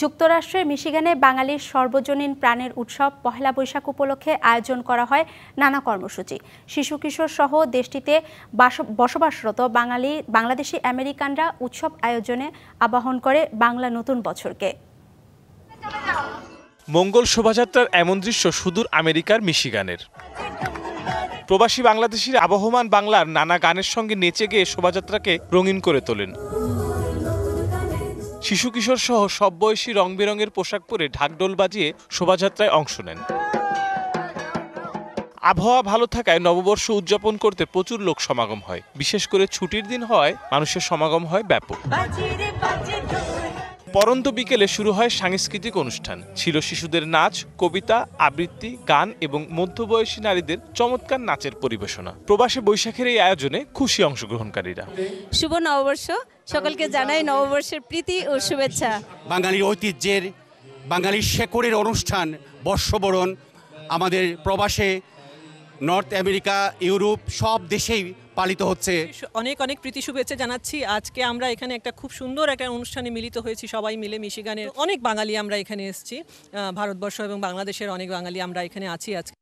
যুক্তরাষ্ট্রের মিশিগানে বাঙালির সর্বজনীন প্রাণের উৎসব পহেলা বৈশাখ উপলক্ষে আয়োজন করা হয় নানা কর্মসূচি। শিশু কিশোর সহ দেশটিতে বসবাসরত বাংলাদেশি আমেরিকানরা উৎসব আয়োজনে আবাহন করে বাংলা নতুন বছরকে। মঙ্গল শোভাযাত্রার এমন দৃশ্য সুদূর আমেরিকার মিশিগানের। প্রবাসী বাংলাদেশিরা আবহমান বাংলার নানা গানের সঙ্গে নেচে গেয়ে শোভাযাত্রাকে রঙিন করে তোলেন। শিশু কিশোর সহ সব বয়সী রং বেরঙের পোশাক পরে ঢাকঢোল বাজিয়ে শোভাযাত্রায় অংশ নেন। আবহাওয়া ভালো থাকায় নববর্ষ উদযাপন করতে প্রচুর লোক সমাগম হয়। বিশেষ করে ছুটির দিন হওয়ায় মানুষের সমাগম হয় ব্যাপক। পরন্ত বিকেলে শুরু হয় সাংস্কৃতিক অনুষ্ঠান। ছিল শিশুদের নাচ, কবিতা, আবৃত্তি, গান এবং মধ্যবয়সী নারীদের চমৎকার নাচের পরিবেশনা। প্রবাসী বৈশাখের এই আয়োজনে খুশি অংশগ্রহণকারীরা। শুভ নববর্ষ, সকলকে জানাই নববর্ষের প্রীতি ও শুভেচ্ছা। বাঙালির ঐতিহ্যের, বাঙালির শেকড়ের অনুষ্ঠান বর্ষবরণ আমাদের প্রবাসে নর্থ আমেরিকা, ইউরোপ সব দেশেই পালিত হচ্ছে। অনেক অনেক প্রীতি শুভেচ্ছা জানাচ্ছি। আজকে আমরা এখানে একটা খুব সুন্দর একটা অনুষ্ঠানে মিলিত হয়েছি সবাই মিলে। মিশিগানের অনেক বাঙালি আমরা এখানে এসেছি, ভারতবর্ষ এবং বাংলাদেশের অনেক বাঙালি আমরা এখানে আছি আজকে।